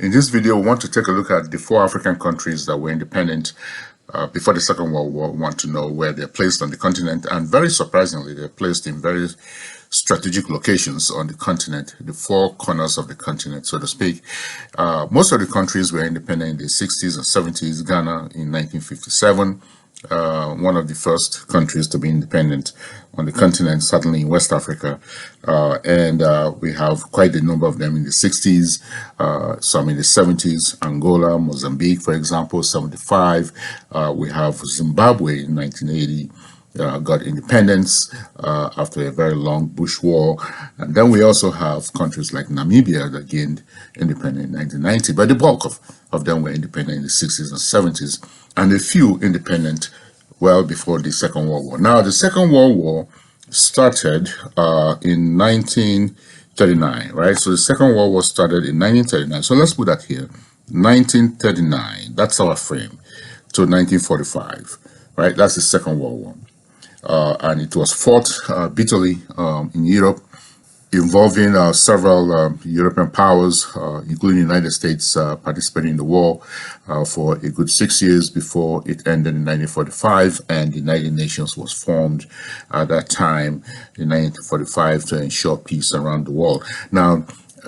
In this video, we want to take a look at the 4 African countries that were independent before the Second World War. We want to know where they're placed on the continent, and very surprisingly, they're placed in very strategic locations on the continent, the 4 corners of the continent, so to speak. Most of the countries were independent in the 60s and 70s. Ghana in 1957. One of the first countries to be independent on the continent, certainly in West Africa. And we have quite a number of them in the 60s, some in the 70s, Angola, Mozambique, for example, 75. We have Zimbabwe in 1980. Got independence after a very long bush war. And then we also have countries like Namibia that gained independence in 1990, but the bulk of them were independent in the 60s and 70s, and a few independent well before the Second World War. Now, the Second World War started in 1939, right? So the Second World War started in 1939. So let's put that here, 1939, that's our frame, to 1945, right? That's the Second World War. And it was fought bitterly in Europe, involving several European powers, including the United States, participating in the war for a good 6 years before it ended in 1945, and the United Nations was formed at that time in 1945 to ensure peace around the world. Now,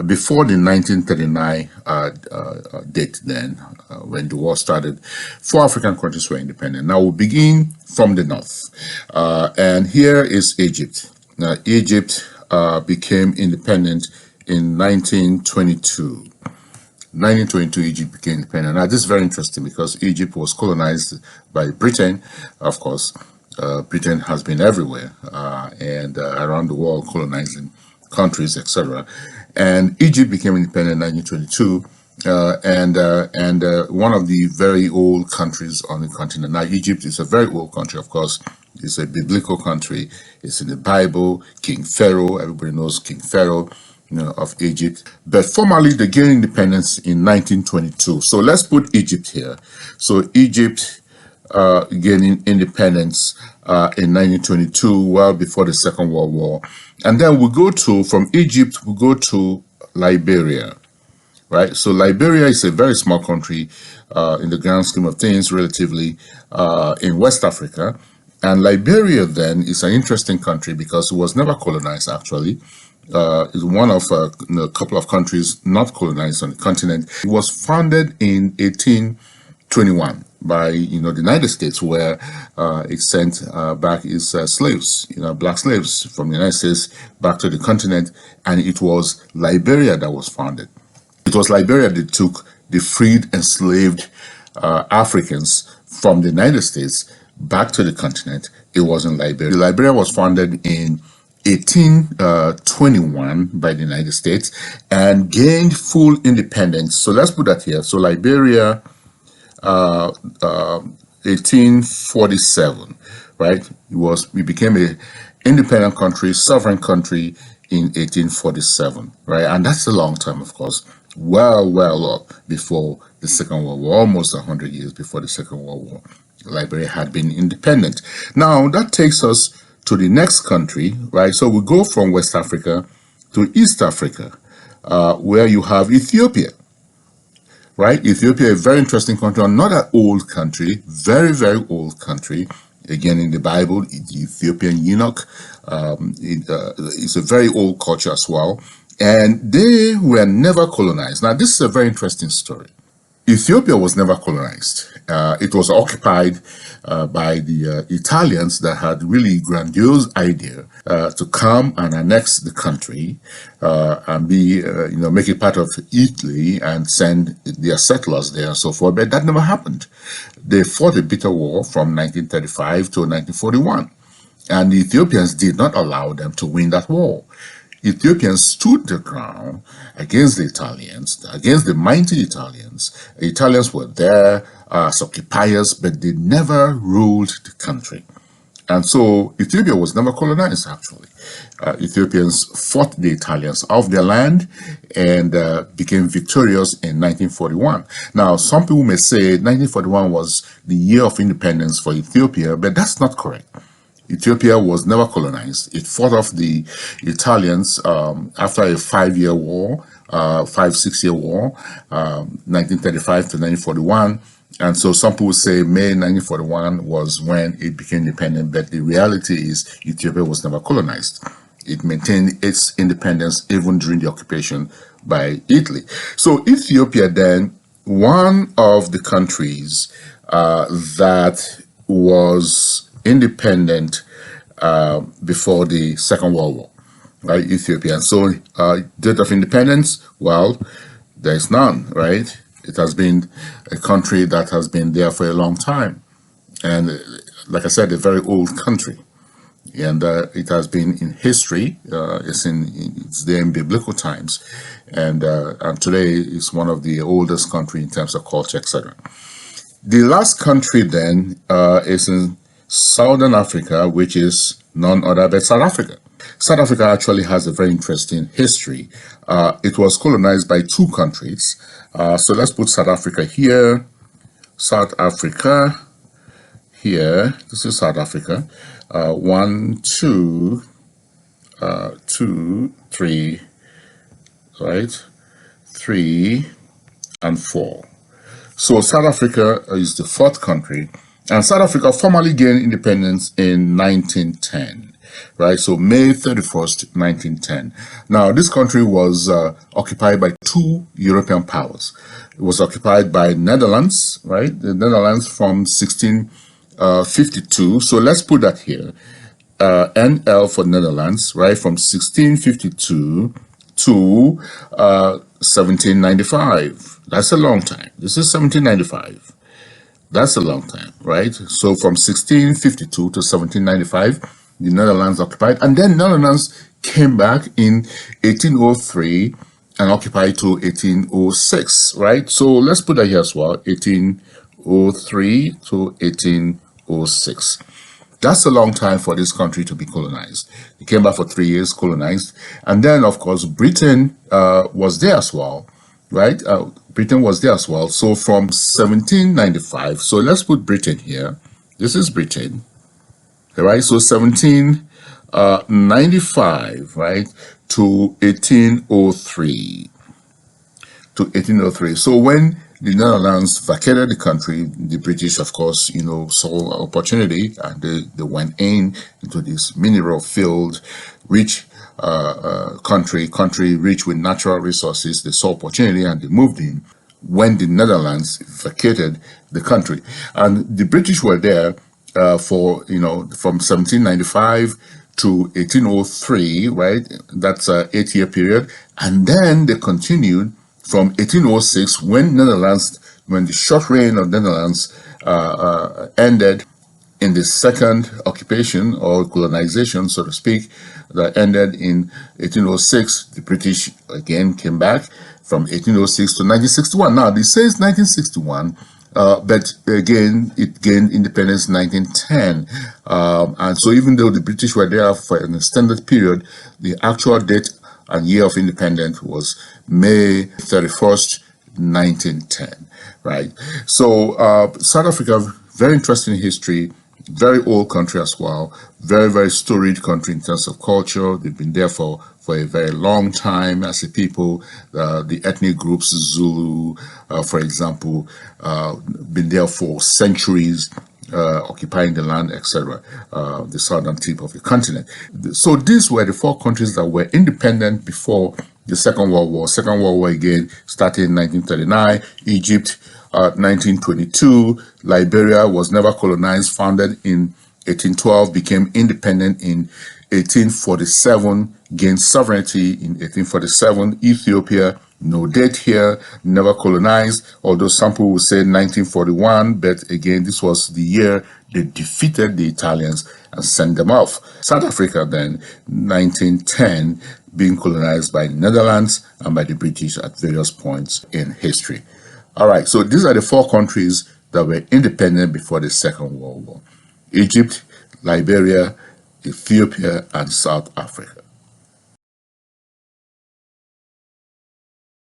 before the 1939 date then, when the war started, 4 African countries were independent. Now we'll begin from the north. And here is Egypt. Now, Egypt became independent in 1922. 1922, Egypt became independent. Now, this is very interesting because Egypt was colonized by Britain. Of course, Britain has been everywhere and around the world, colonizing countries, etc. And Egypt became independent in 1922, and one of the very old countries on the continent. Now, Egypt is a very old country, of course. It's a biblical country. It's in the Bible. King Pharaoh, everybody knows King Pharaoh, of Egypt. But formally, they gained independence in 1922. So let's put Egypt here. So Egypt gaining independence in 1922, well before the Second World War. And then we go to, from Egypt, we go to Liberia, right? So Liberia is a very small country in the grand scheme of things, relatively, in West Africa. And Liberia then is an interesting country because it was never colonized, actually. It's one of a couple of countries not colonized on the continent. It was founded in 1821 by the United States, where it sent back its slaves, black slaves from the United States back to the continent, and it was Liberia that was founded. It was Liberia that took the freed, enslaved Africans from the United States back to the continent. It was in Liberia. Liberia was founded in 1821 by the United States and gained full independence. So let's put that here. So Liberia, 1847, right? We became an independent country, sovereign country in 1847, right? And that's a long time, of course, well up before the Second World War, almost 100 years before the Second World War. Liberia had been independent. Now, that takes us to the next country, right? So we go from West Africa to East Africa, where you have Ethiopia, right? Ethiopia, a very interesting country, another old country, very, very old country. Again, in the Bible, the Ethiopian eunuch, it's a very old culture as well. And they were never colonized. Now, this is a very interesting story. Ethiopia was never colonized. It was occupied by the Italians that had really grandiose idea to come and annex the country and make it part of Italy and send their settlers there and so forth. But that never happened. They fought a bitter war from 1935 to 1941, and the Ethiopians did not allow them to win that war. Ethiopians stood their ground against the Italians, against the mighty Italians. The Italians were there as occupiers, but they never ruled the country. And so Ethiopia was never colonized, actually. Ethiopians fought the Italians off their land and became victorious in 1941. Now, some people may say 1941 was the year of independence for Ethiopia, but that's not correct. Ethiopia was never colonized. It fought off the Italians after a 5-year war 5-6 year war, 1935 to 1941. And so some people say May 1941 was when it became independent, but the reality is Ethiopia was never colonized. It maintained its independence even during the occupation by Italy. So Ethiopia then, one of the countries that was independent before the Second World War, right? Ethiopia. And so date of independence, well, there's none, right? It has been a country that has been there for a long time. And like I said, a very old country. And it has been in history. It's there in biblical times. And today it's one of the oldest countries in terms of culture, etc. The last country then is in Southern Africa, which is none other but South Africa. South Africa actually has a very interesting history. It was colonized by two countries. So let's put South Africa here, South Africa here. This is South Africa. 1, 2, 2, 3, right? 3 and 4. So South Africa is the fourth country, and South Africa formally gained independence in 1910, right? So May 31st, 1910. Now, this country was occupied by two European powers. It was occupied by Netherlands, right? The Netherlands from 1652. So let's put that here. NL for Netherlands, right? From 1652 to 1795. That's a long time. This is 1795. That's a long time, right? So from 1652 to 1795, the Netherlands occupied, and then Netherlands came back in 1803 and occupied to 1806, right? So let's put that here as well, 1803 to 1806. That's a long time for this country to be colonized. It came back for 3 years, colonized. And then, of course, Britain was there as well, right? Britain was there as well. So from 1795, so let's put Britain here. This is Britain, right? So 1795, right, to 1803. To 1803. So when the Netherlands vacated the country, the British, of course, saw an opportunity, and they went into this mineral-filled, rich country rich with natural resources. They saw opportunity and they moved in when the Netherlands vacated the country. And the British were there from 1795 to 1803, right? That's an 8-year period. And then they continued from 1806, when the short reign of Netherlands ended in the second occupation or colonization, so to speak, that ended in 1806. The British again came back from 1806 to 1961. Now, this says 1961, but again, it gained independence in 1910. And so even though the British were there for an extended period, the actual date and year of independence was May 31st, 1910, right? So South Africa, very interesting history, very old country as well, very, very storied country in terms of culture. They've been there for a very long time as a people. The ethnic groups, Zulu, for example, been there for centuries, occupying the land, etc., the southern tip of the continent. So these were the four countries that were independent before the Second World War. Second World War again started in 1939. Egypt, 1922. Liberia was never colonized, founded in 1812, became independent in 1847, gained sovereignty in 1847. Ethiopia, no date here, never colonized, although some people will say 1941, but again, this was the year they defeated the Italians and sent them off. South Africa then, 1910, being colonized by the Netherlands and by the British at various points in history. All right, so these are the four countries that were independent before the Second World War: Egypt, Liberia, Ethiopia, and South Africa.